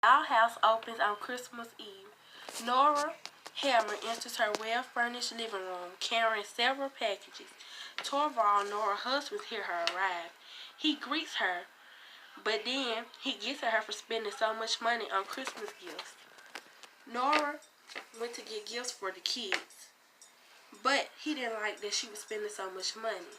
Our house opens on Christmas Eve. Nora Hammer enters her well-furnished living room, carrying several packages. Torvald, Nora's husband, hears her arrive. He greets her, but then he gets at her for spending so much money on Christmas gifts. Nora went to get gifts for the kids, but he didn't like that she was spending so much money.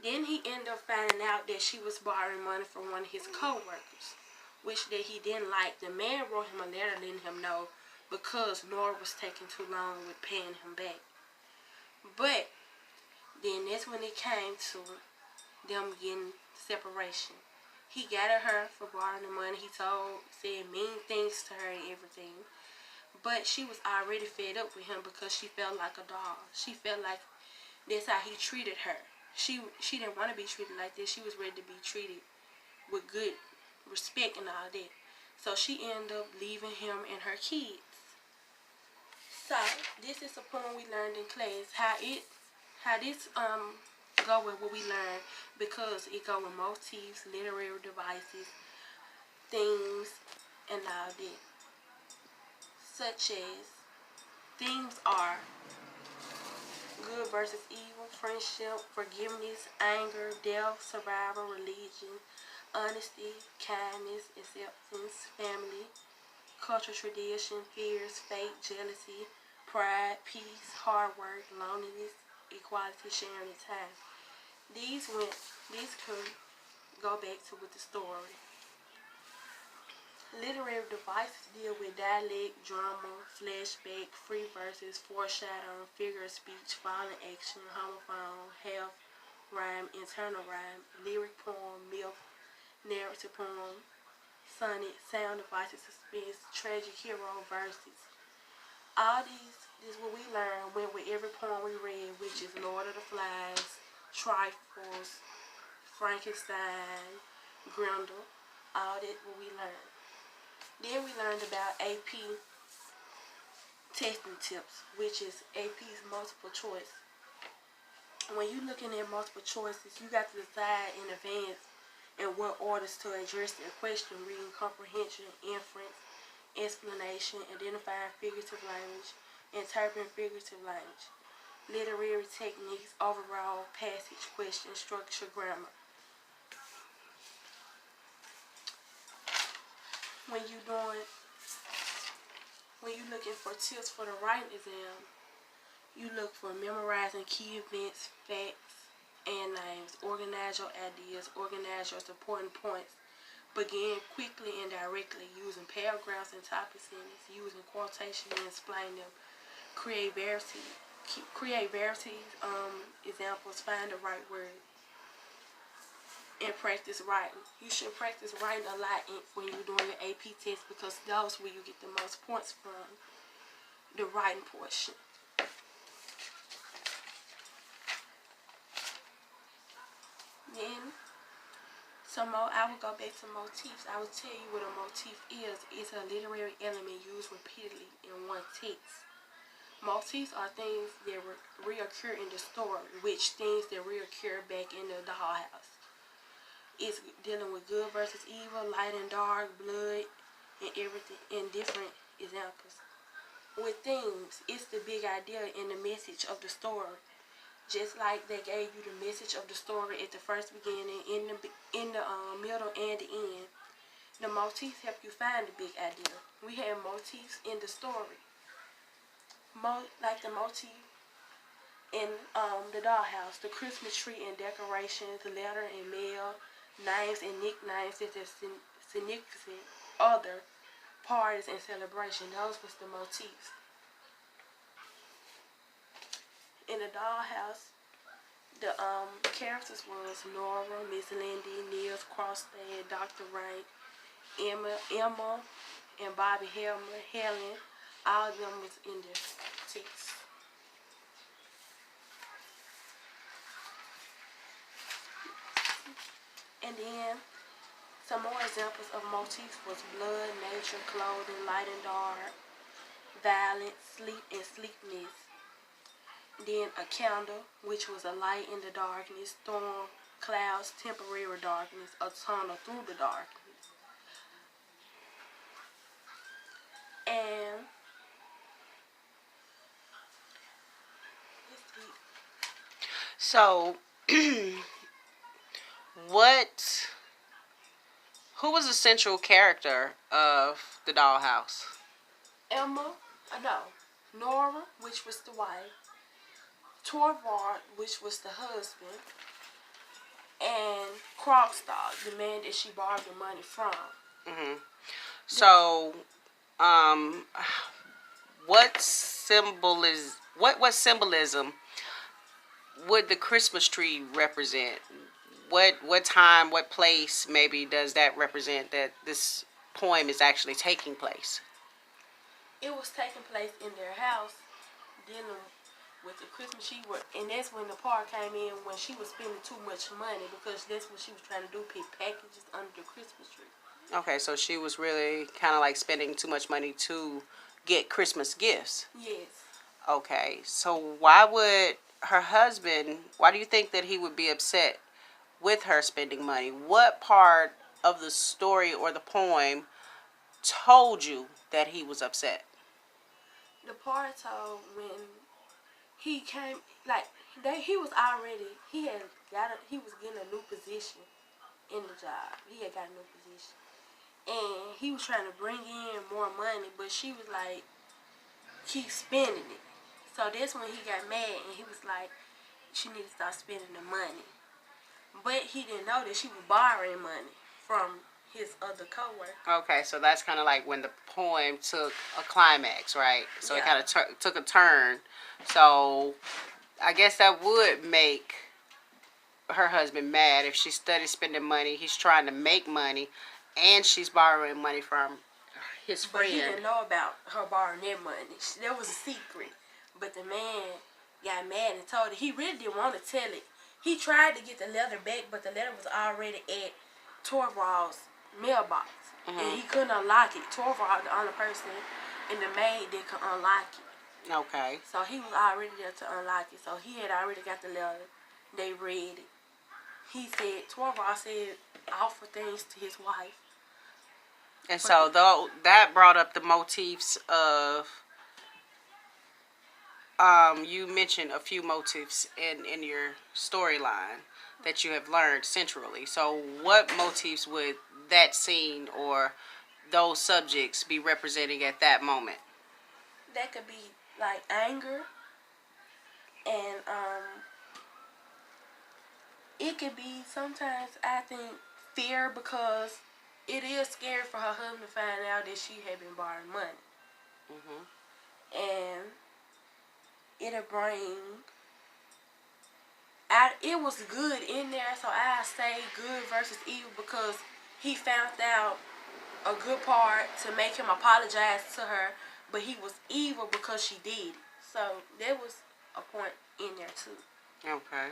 Then he ended up finding out that she was borrowing money from one of his co-workers, which that he didn't like. The man wrote him a letter letting him know because Nora was taking too long with paying him back. But then that's when it came to them getting separation. He got at her for borrowing the money. He said mean things to her and everything. But she was already fed up with him because she felt like a doll. She felt like that's how he treated her. She didn't want to be treated like this. She was ready to be treated with good respect and all that. So she ended up leaving him and her kids. So this is a poem we learned in class. How this go with what we learned, because it go with motifs, literary devices, themes, and all that. Such as themes are good versus evil, friendship, forgiveness, anger, death, survival, religion, honesty, kindness, acceptance, family, cultural tradition, fears, fate, jealousy, pride, peace, hard work, loneliness, equality, sharing, and time. These could go back to with the story. Literary devices deal with dialect, drama, flashback, free verses, foreshadowing, figure of speech, violent action, homophone, half rhyme, internal rhyme, lyric poem, myth, narrative poem, sonnet, sound devices, suspense, tragic hero verses. All these is what we learned went with every poem we read, which is Lord of the Flies, Trifles, Frankenstein, Grendel. All that what we learned. Then we learned about AP testing tips, which is AP's multiple choice. When you're looking at multiple choices, you got to decide in advance in what orders to address the question: reading comprehension, inference, explanation, identifying figurative language, interpreting figurative language, literary techniques, overall passage, question, structure, grammar. When you're looking for tips for the writing exam, you look for memorizing key events, facts, and names. Organize your ideas. Organize your supporting points. Begin quickly and directly, using paragraphs and topic sentences, using quotation and explain them. Create variety examples. Find the right word. And practice writing. You should practice writing a lot when you're doing your AP test, because those where you get the most points from, the writing portion. Then I will go back to motifs. I will tell you what a motif is. It's a literary element used repeatedly in one text. Motifs are things that reoccur in the story, which things that reoccur back in the dollhouse. It's dealing with good versus evil, light and dark, blood, and everything, in different examples. With themes, it's the big idea and the message of the story. Just like they gave you the message of the story at the first beginning, in the middle, and the end. The motifs help you find the big idea. We have motifs in the story, like the motif in the dollhouse, the Christmas tree and decorations, letter and mail, names and nicknames that are significant other parties and celebration. Those was the motifs. In the dollhouse, the characters was Nora, Miss Lindy, Niels Crosstad, Dr. Rank, Emma, and Bobby Helen. All of them was in the text. And then some more examples of motifs was blood, nature, clothing, light and dark, violence, sleep and sleepness. Then a candle, which was a light in the darkness, storm, clouds, temporary darkness, a tunnel through the darkness. So, what? Who was the central character of the dollhouse? Emma, no, Nora, which was the wife, Torvald, which was the husband, and Krogstad, the man that she borrowed the money from. Hmm. So, um, what symbolism would the Christmas tree represent? What time, what place maybe does that represent that this poem is actually taking place? It was taking place in their house, dealing with the Christmas tree, and that's when the part came in when she was spending too much money because that's what she was trying to do, pick packages under the Christmas tree. Okay, so she was really kind of like spending too much money to get Christmas gifts. Yes. Okay, so why do you think that he would be upset with her spending money? What part of the story or the poem told you that he was upset? The part told when he came, like he was already, he was getting a new position in the job. He had got a new position, and he was trying to bring in more money, but she was like, keep spending it. So that's when he got mad, and he was like, she need to start spending the money. But he didn't know that she was borrowing money from his other coworker. Okay, so that's kind of like when the poem took a climax, right? So it Yeah. kind of took a turn. So I guess that would make her husband mad if she studied spending money. He's trying to make money, and she's borrowing money from his But he friend. didn't know about her borrowing that money. That was a secret. But the man got mad and told her. He really didn't want to tell it. He tried to get the letter back, but the letter was already at Torvald's mailbox. And he couldn't unlock it. Torvald, the only person in the maid that could unlock it. Okay. So he was already there to unlock it. So he had already got the letter. They read it. He said, Torvald said awful things to his wife. And so though that brought up the motifs of you mentioned a few motifs in your storyline that you have learned centrally. So what motifs would that scene or those subjects be representing at that moment? That could be like anger, and it could be sometimes, I think, fear, because it is scary for her husband to find out that she had been borrowing money. And it'll bring, it was good in there, so I say good versus evil, because he found out a good part to make him apologize to her, but he was evil because she did it. So there was a point in there too. Okay.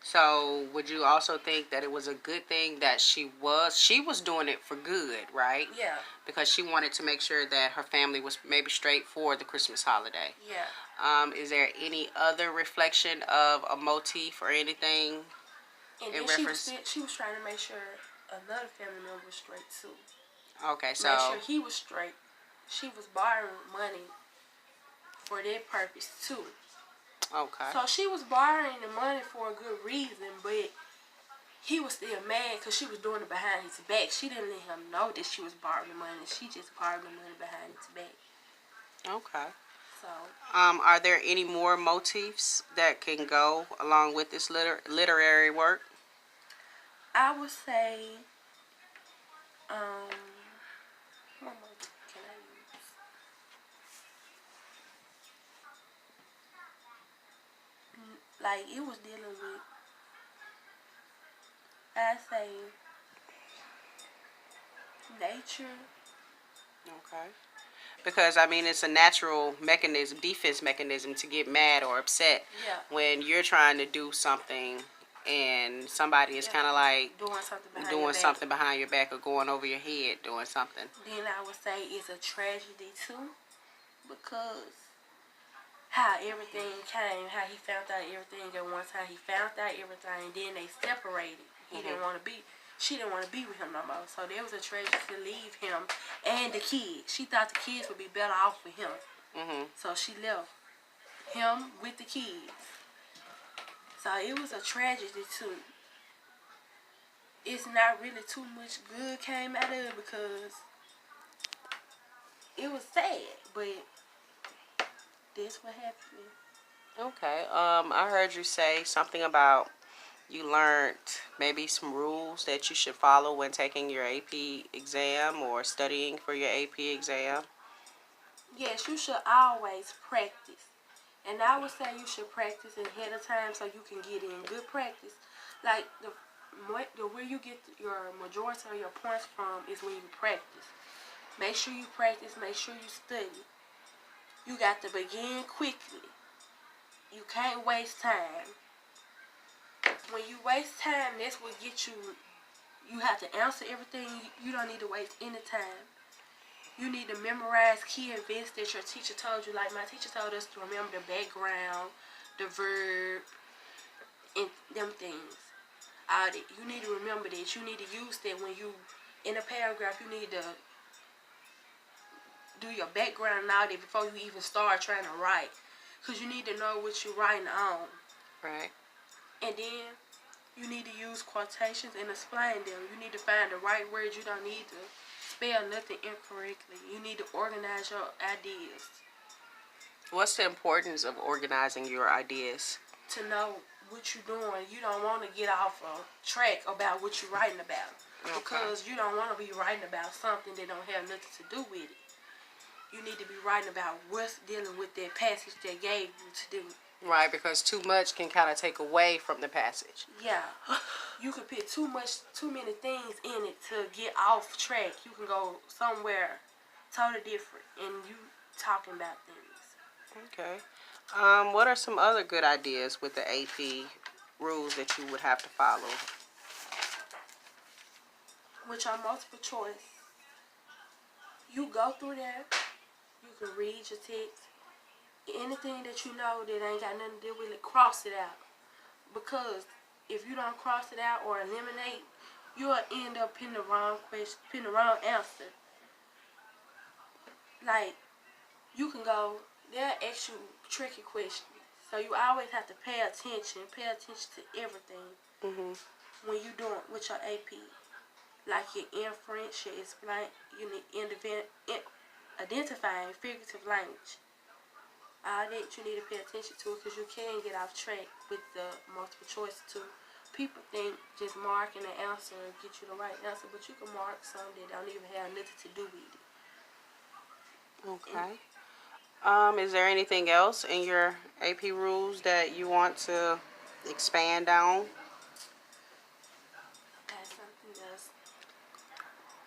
So would you also think that it was a good thing that she was doing it for good, right? Yeah. Because she wanted to make sure that her family was maybe straight for the Christmas holiday. Yeah. Is there any other reflection of a motif or anything And in then reference? she was trying to make sure another family member was straight too. Okay, so make sure he was straight. She was borrowing money for that purpose too. okay. So she was borrowing the money for a good reason, but he was still mad because she was doing it behind his back. She didn't let him know that she was borrowing the money. She just borrowed the money behind his back. Okay. So, are there any more motifs that can go along with this literary work? I would say, what motif can I use? Like, it was dealing with, I say, nature. Okay. Because I mean, it's a natural mechanism, defense mechanism, to get mad or upset when you're trying to do something and somebody is kind of like doing something behind your back or going over your head doing something. Then I would say it's a tragedy too, because how everything came, how he found out everything at one time. He found out everything, then they separated. She didn't want to be with him no more. So there was a tragedy to leave him and the kids. She thought the kids would be better off with him. So she left him with the kids. So it was a tragedy too. It's not really too much good came out of it because it was sad, but that's what happened. Okay. I heard you say something about you learned maybe some rules that you should follow when taking your AP exam or studying for your AP exam. Yes, you should always practice. And I would say you should practice ahead of time so you can get in good practice. Like the where you get your majority of your points from is when you practice. Make sure you practice. Make sure you study. You got to begin quickly. You can't waste time. When you waste time, that's what gets you. You have to answer everything. You don't need to waste any time. You need to memorize key events that your teacher told you. Like my teacher told us to remember the background, the verb, and them things. All that. You need to remember that. You need to use that when you, in a paragraph, you need to do your background and all that before you even start trying to write. Because you need to know what you're writing on. Right. And then you need to use quotations and explain them. You need to find the right words. You don't need to spell nothing incorrectly. You need to organize your ideas. What's the importance of organizing your ideas? To know what you're doing. You don't want to get off a track about what you're writing about. Okay. Because you don't want to be writing about something that don't have nothing to do with it. You need to be writing about what's dealing with that passage they gave you to do. Right, because too much can kind of take away from the passage. Yeah. You could put too many things in it to get off track. You can go somewhere totally different and you talking about things. Okay. What are some other good ideas with the AP rules that you would have to follow? With your multiple choice, you go through there. You can read your text. Anything that you know that ain't got nothing to do with it, cross it out. Because if you don't cross it out or eliminate, you'll end up putting the wrong question, putting the wrong answer. Like, you can go, they'll ask you tricky questions. So you always have to pay attention to everything when you doing with your AP. Like your inference, your explain, you need identifying figurative language. All that you need to pay attention to because you can get off track with the multiple choice too. People think just marking the answer will get you the right answer, but you can mark some that don't even have nothing to do with it. Okay. Is there anything else in your AP rules that you want to expand on? That's something else.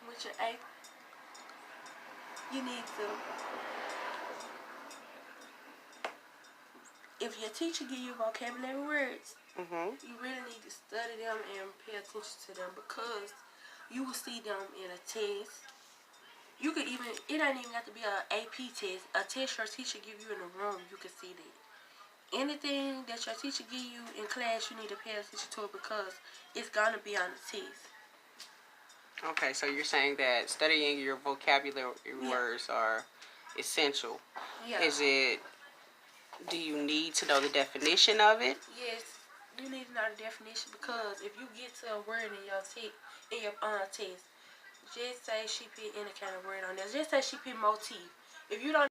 With your AP, you need to, if your teacher give you vocabulary words, you really need to study them and pay attention to them because you will see them in a test. You could even, it ain't even have to be an AP test. A test your teacher give you in the room, you can see that. Anything that your teacher give you in class, you need to pay attention to it because it's going to be on the test. Okay, so you're saying that studying your vocabulary words are essential. Yeah. Do you need to know the definition of it? Yes, you need to know the definition because if you get to a word in your test, just say she put any kind of word on there. Just say she put motif. If you don't